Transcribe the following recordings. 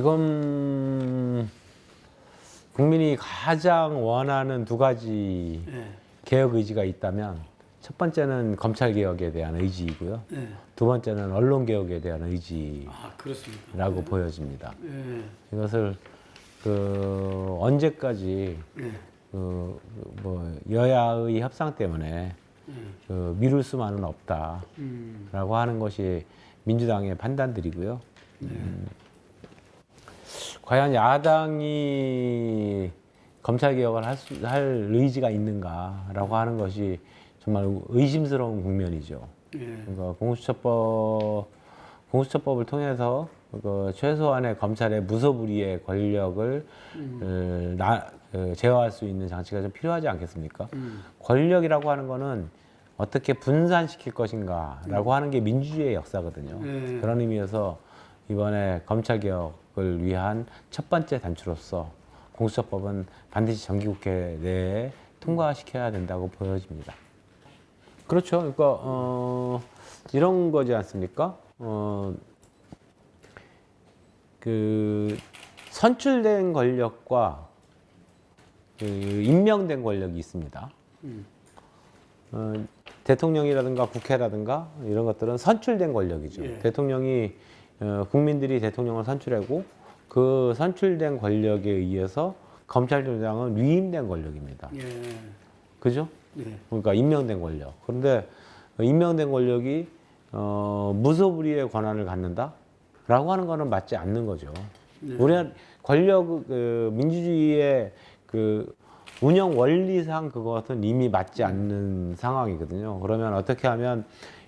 지금 국민이 가장 원하는 두 가지 개혁 의지가 있다면 첫 번째는 검찰 개혁에 대한 의지이고요. 두 번째는 언론 개혁에 대한 의지라고 보여집니다. 이것을 언제까지 여야의 협상 때문에 미룰 수만은 없다라고 하는 것이 민주당의 판단들이고요. 과연 야당이 검찰 개혁을 할 의지가 있는가라고 하는 것이 정말 의심스러운 국면이죠. 그러니까 공수처법을 통해서 최소한의 검찰의 무소불위의 권력을 제어할 수 있는 장치가 좀 필요하지 않겠습니까? 권력이라고 하는 거는 어떻게 분산시킬 것인가라고 하는 게 민주주의의 역사거든요. 그런 의미에서 이번에 검찰 개혁을 위한 첫 번째 단추로서 공수처법은 반드시 정기국회 내에 통과시켜야 된다고 보여집니다. 그렇죠. 그러니까 이런 거지 않습니까? 선출된 권력과 임명된 권력이 있습니다. 대통령이라든가 국회라든가 이런 것들은 선출된 권력이죠. 대통령이 국민들이 대통령을 선출하고 그 선출된 권력에 의해서 검찰총장은 위임된 권력입니다. 그죠? 그러니까 임명된 권력. 그런데 임명된 권력이 무소불위의 권한을 갖는다라고 하는 것은 맞지 않는 거죠. 우리는 민주주의의 운영 원리상 그것은 이미 맞지 않는 상황이거든요. 그러면 어떻게 하면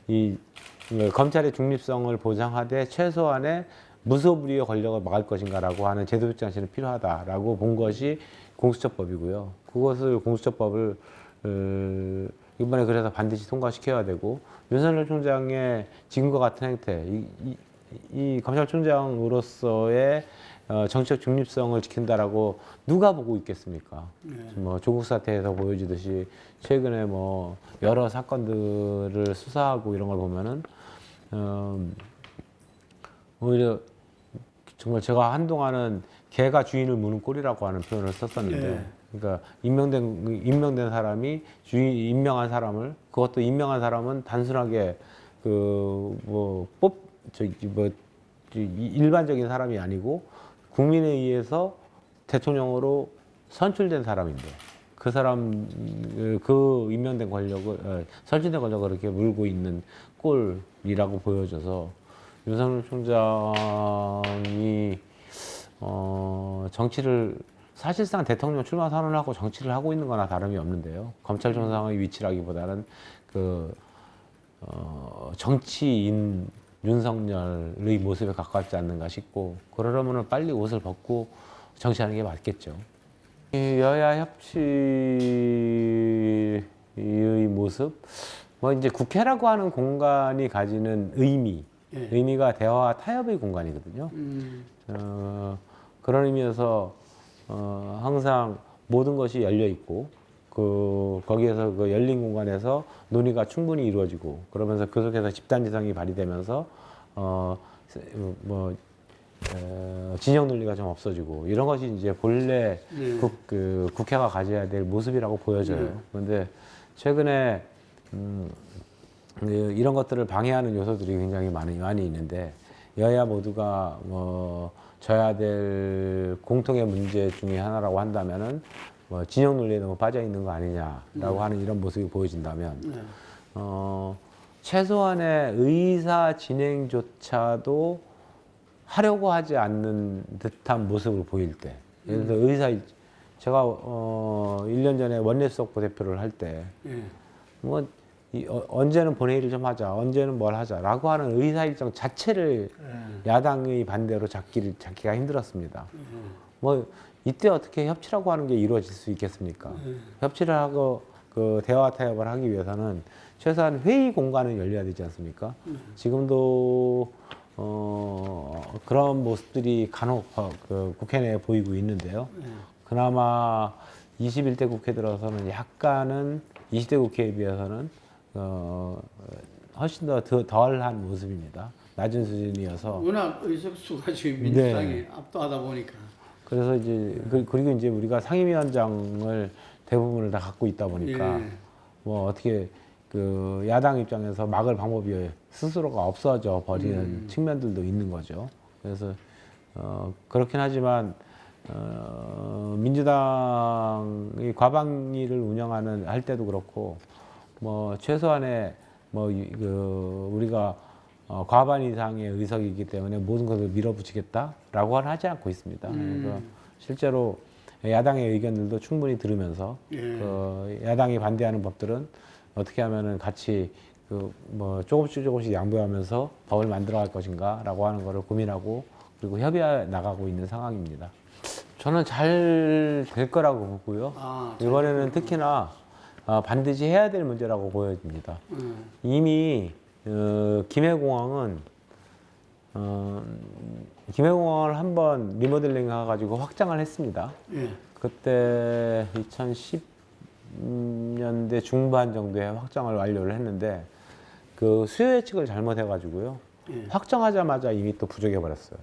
이 검찰의 중립성을 보장하되 최소한의 무소불위의 권력을 막을 것인가라고 하는 제도적 장치는 필요하다라고 본 것이 공수처법이고요. 그것을 공수처법을 이번에 그래서 반드시 통과시켜야 되고, 윤석열 총장의 지금과 같은 행태, 이 검찰총장으로서의 정치적 중립성을 지킨다라고 누가 보고 있겠습니까? 뭐 조국 사태에서 보여지듯이 최근에 뭐 여러 사건들을 수사하고 이런 걸 보면은 오히려 정말 제가 한동안은 개가 주인을 무는 꼴이라고 하는 표현을 썼었는데, 그러니까 임명된 사람이 임명한 사람을, 그것도 임명한 사람은 단순하게 일반적인 사람이 아니고 국민에 의해서 대통령으로 선출된 사람인데 그 사람 임명된 권력을 선출된 권력을 이렇게 물고 있는 꼴이라고 보여져서 윤석열 총장이 정치를 사실상 대통령 출마 선언을 하고 정치를 하고 있는 거나 다름이 없는데요. 검찰총장의 위치라기보다는 정치인 윤석열의 모습에 가깝지 않는가 싶고, 그러려면 빨리 옷을 벗고 정치하는 게 맞겠죠. 여야 협치의 모습, 이제 국회라고 하는 공간이 가지는 의미가 대화와 타협의 공간이거든요. 그런 의미에서 항상 모든 것이 열려 있고, 거기에서 열린 공간에서 논의가 충분히 이루어지고, 그러면서 그 속에서 집단지성이 발휘되면서 진영 논리가 좀 없어지고, 이런 것이 이제 본래 국회가 가져야 될 모습이라고 보여져요. 그런데 최근에 이런 것들을 방해하는 요소들이 굉장히 많이 있는데, 여야 모두가 져야 될 공통의 문제 중에 하나라고 한다면은 진영 논리에 너무 빠져 있는 거 아니냐라고 하는 이런 모습이 보여진다면, 최소한의 의사 진행조차도 하려고 하지 않는 듯한 모습을 보일 때, 예를 들어 제가 1년 전에 원내수석 부대표를 할 때 언제는 본회의를 좀 하자, 언제는 뭘 하자라고 하는 의사일정 자체를 야당의 반대로 잡기가 힘들었습니다. 이때 어떻게 협치라고 하는 게 이루어질 수 있겠습니까? 협치를 하고 대화 타협을 하기 위해서는 최소한 회의 공간은 열려야 되지 않습니까? 지금도 그런 모습들이 간혹 국회 내에 보이고 있는데요. 그나마 21대 국회 들어서는 약간은 20대 국회에 비해서는 훨씬 더 덜한 모습입니다. 낮은 수준이어서 워낙 의석수가 지금 민주당이 압도하다 보니까. 그래서 이제 그리고 이제 우리가 상임위원장을 대부분을 다 갖고 있다 보니까 예. 뭐 어떻게 그 야당 입장에서 막을 방법이 스스로가 없어져 버리는 측면들도 있는 거죠. 그래서 그렇긴 하지만 민주당이 과방위를 운영하는 할 때도 그렇고 뭐 최소한의 우리가 과반 이상의 의석이기 때문에 모든 것을 밀어붙이겠다라고는 하지 않고 있습니다. 그래서 실제로 야당의 의견들도 충분히 들으면서 야당이 반대하는 법들은 어떻게 하면은 같이 조금씩 양보하면서 법을 만들어갈 것인가라고 하는 것을 고민하고 그리고 협의해 나가고 있는 상황입니다. 저는 잘 될 거라고 보고요. 이번에는 특히나 반드시 해야 될 문제라고 보여집니다. 이미 김해공항은 김해공항을 한번 리모델링 해가지고 확장을 했습니다. 예. 그때 2010년대 중반 정도에 확장을 완료를 했는데 그 수요 예측을 잘못해가지고요. 확정하자마자 이미 또 부족해 버렸어요.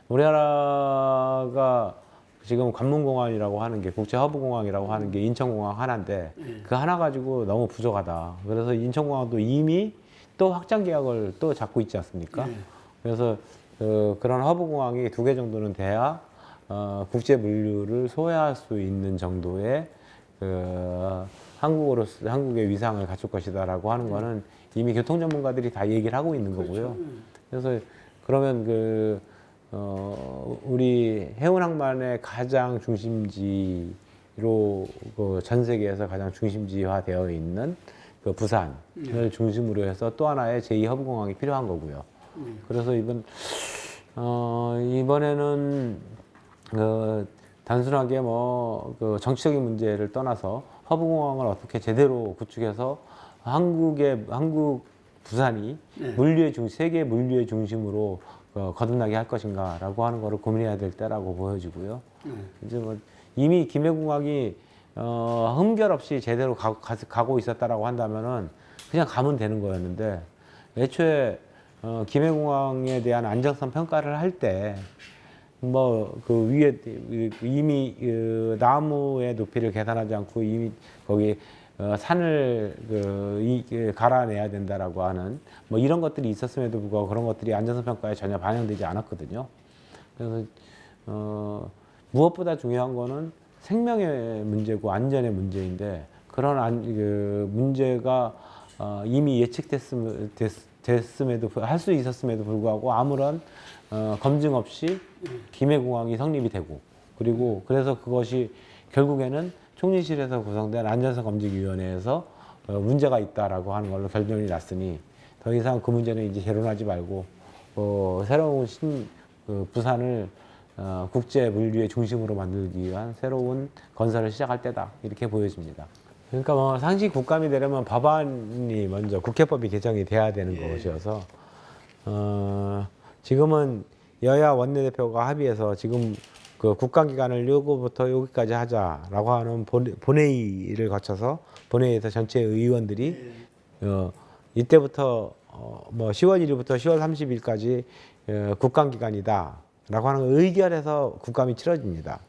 우리나라가 지금 관문공항이라고 하는 게 국제허브공항이라고 하는 게 인천공항 하나인데 그 하나 가지고 너무 부족하다. 그래서 인천공항도 이미 또 확장 계약을 또 잡고 있지 않습니까? 그래서 그런 허브공항이 2개 정도는 돼야 국제 물류를 소화할 수 있는 정도의 한국의 위상을 갖출 것이다라고 하는 거는 이미 교통 전문가들이 다 얘기를 하고 있는 거고요. 그래서 그러면 우리 해운항만의 가장 중심지로 전 세계에서 가장 중심지화되어 있는 그 부산을 중심으로 해서 또 하나의 제2허브공항이 필요한 거고요. 그래서 이번에는 단순하게 정치적인 문제를 떠나서 허브공항을 어떻게 제대로 구축해서 한국 부산이 세계 물류의 중심으로 거듭나게 할 것인가라고 하는 것을 고민해야 될 때라고 보여지고요. 이제 이미 김해공항이 흠결 없이 제대로 가고 있었다라고 한다면은 그냥 가면 되는 거였는데 애초에 김해공항에 대한 안정성 평가를 할 때 위에 이미 나무의 높이를 계산하지 않고 이미 거기 산을 갈아내야 된다라고 하는 이런 것들이 있었음에도 불구하고 그런 것들이 안전성 평가에 전혀 반영되지 않았거든요. 그래서 무엇보다 중요한 거는 생명의 문제고 안전의 문제인데 그런 문제가 이미 예측됐음에도 할 수 있었음에도 불구하고 아무런 검증 없이 김해공항이 성립이 되고 그리고 그래서 그것이 결국에는 총리실에서 구성된 안전성검증위원회에서 문제가 있다라고 하는 걸로 결론이 났으니 더 이상 그 문제는 이제 재론하지 말고 새로운 부산을 국제 물류의 중심으로 만들기 위한 새로운 건설을 시작할 때다 이렇게 보여집니다. 그러니까 상시 국감이 되려면 법안이 먼저 국회법이 개정이 돼야 되는 것이어서 지금은 여야 원내대표가 합의해서 지금 그 국감기간을 요거부터 여기까지 하자라고 하는 본회의를 거쳐서 본회의에서 전체 의원들이 이때부터 10월 1일부터 10월 30일까지 국감기간이다라고 하는 의결해서 국감이 치러집니다.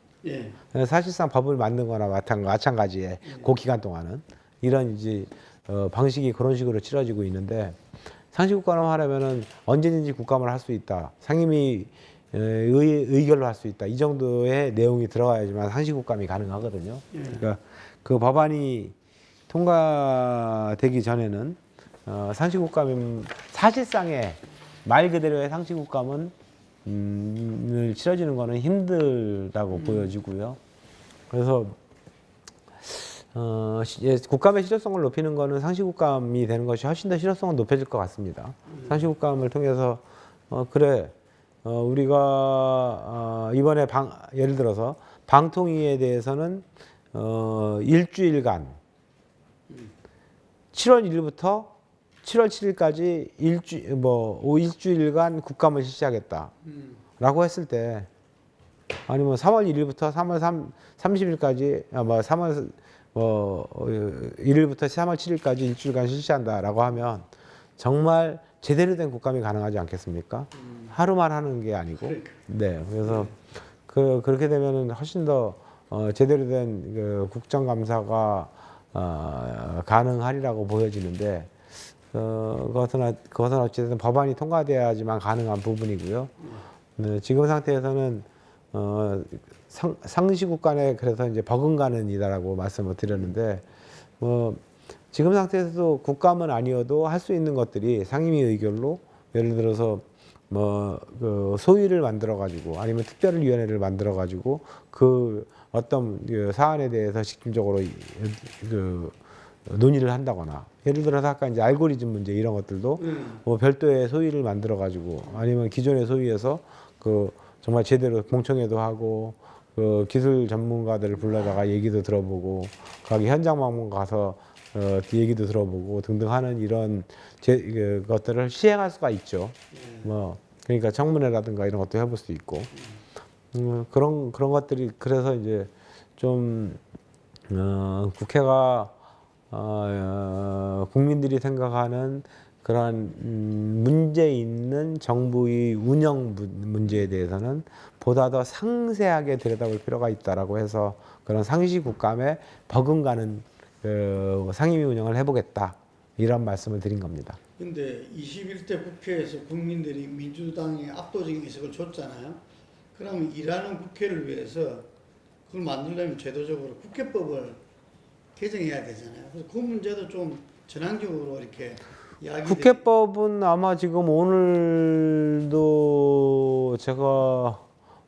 사실상 법을 만든 거나 마찬가지에 그 기간 동안은 이런 이제 방식이 그런 식으로 치러지고 있는데 상시국감을 하려면은 언제든지 국감을 할 수 있다. 상임위 의결로 할 수 있다. 이 정도의 내용이 들어가야지만 상시국감이 가능하거든요. 그러니까 그 법안이 통과되기 전에는 상시국감은 사실상의 말 그대로의 상시국감은 치러지는 거는 힘들다고 보여지고요. 그래서 국감의 실효성을 높이는 거는 상시국감이 되는 것이 훨씬 더 실효성은 높여질 것 같습니다. 상시국감을 통해서 우리가 이번에 예를 들어서 방통위에 대해서는 일주일간 7월 1일부터 7월 7일까지 일주일간 국감을 실시하겠다라고 했을 때 아니면 3월 1일부터 3월 30일까지 3월 1일부터 3월 7일까지 일주일간 실시한다라고 하면 정말 제대로 된 국감이 가능하지 않겠습니까? 하루만 하는 게 아니고. 그러니까. 네. 그래서 그렇게 되면은 훨씬 더 제대로 된 국정감사가 가능하리라고 보여지는데 그것은 어쨌든 법안이 통과돼야지만 가능한 부분이고요. 네, 지금 상태에서는 상시국 간에 그래서 이제 버금가는 이다라고 말씀을 드렸는데 지금 상태에서도 국감은 아니어도 할 수 있는 것들이 상임위 의결로 예를 들어서 그 소위를 만들어 가지고 아니면 특별위원회를 만들어 가지고 그 어떤 그 사안에 대해서 집중적으로 논의를 한다거나 예를 들어서 아까 이제 알고리즘 문제 이런 것들도 별도의 소위를 만들어 가지고 아니면 기존의 소위에서 그 정말 제대로 공청회도 하고 그 기술 전문가들을 불러다가 얘기도 들어보고 거기 현장만 가서 얘기도 들어보고 등등 하는 이런 것들을 시행할 수가 있죠. 그러니까 청문회라든가 이런 것도 해볼 수 있고 그런 것들이 그래서 이제 좀 국회가 국민들이 생각하는 그런 문제 있는 정부의 운영 문제에 대해서는 보다 더 상세하게 들여다볼 필요가 있다라고 해서 그런 상시 국감에 버금가는 상임위 운영을 해보겠다 이런 말씀을 드린 겁니다. 근데 21대 국회에서 국민들이 민주당에 압도적인 의석을 줬잖아요. 그러면 일하는 국회를 위해서 그걸 만들려면 제도적으로 국회법을 개정해야 되잖아요. 그래서 그 문제도 좀 전향적으로 이렇게 국회법은 아마 지금 오늘도 제가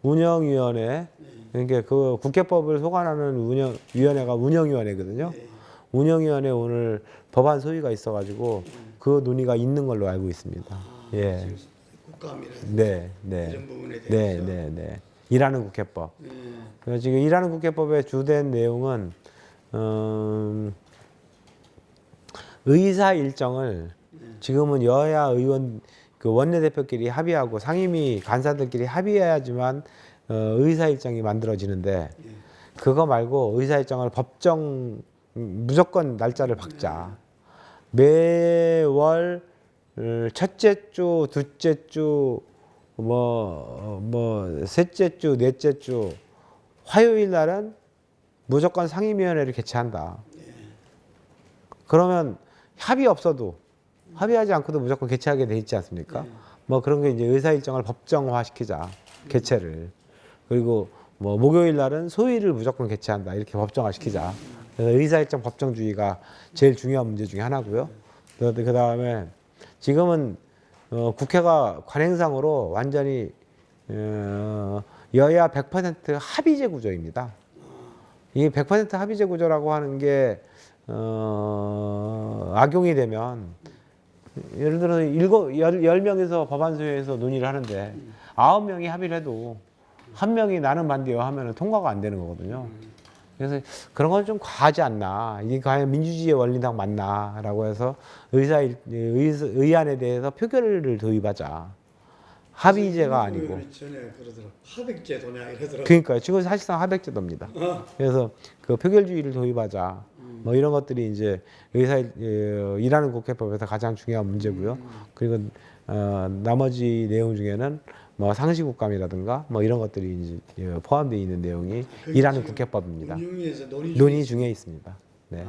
운영위원회 그러니까 그 국회법을 소관하는 운영위원회가 운영위원회거든요. 네. 운영위원회 오늘 법안 소위가 있어가지고 그 논의가 있는 걸로 알고 있습니다. 예. 국감이라든지 네, 이런 부분에 네, 대해서 네, 네. 일하는 국회법. 그래서 지금 일하는 국회법의 주된 내용은 의사 일정을 지금은 여야 의원 그 원내대표끼리 합의하고 상임위 간사들끼리 합의해야지만 의사 일정이 만들어지는데 그거 말고 의사 일정을 법정 무조건 날짜를 박자. 매월 첫째 주, 둘째 주, 셋째 주, 넷째 주 화요일 날은 무조건 상임위원회를 개최한다. 그러면 합의 없어도 합의하지 않고도 무조건 개최하게 돼 있지 않습니까? 그런 게 이제 의사 일정을 법정화 시키자 개최를 그리고 목요일 날은 소위를 무조건 개최한다 이렇게 법정화 시키자. 그래서 의사 일정 법정주의가 제일 중요한 문제 중에 하나고요. 그 다음에 지금은 국회가 관행상으로 완전히 여야 100% 합의제 구조입니다. 이 100% 합의제 구조라고 하는 게 악용이 되면 예를 들어서 10명에서 법안소위에서 논의를 하는데 9명이 합의를 해도 한 명이 나는 반대요 하면 통과가 안 되는 거거든요. 그래서 그런 건 좀 과하지 않나. 이게 과연 민주주의의 원리당 맞나 라고 해서 의안에 대해서 표결을 도입하자. 합의제가 아니고. 전에 그러더라고. 하백제도냐 이러더라고. 그러니까요. 지금 사실상 하백제도입니다. 그래서 그 표결주의를 도입하자. 이런 것들이 이제 일하는 국회법에서 가장 중요한 문제고요. 그리고 나머지 내용 중에는 상시국감이라든가 이런 것들이 이제 포함되어 있는 내용이 일하는 국회법입니다. 운영위에서 논의 논의 중에 있습니다. 네.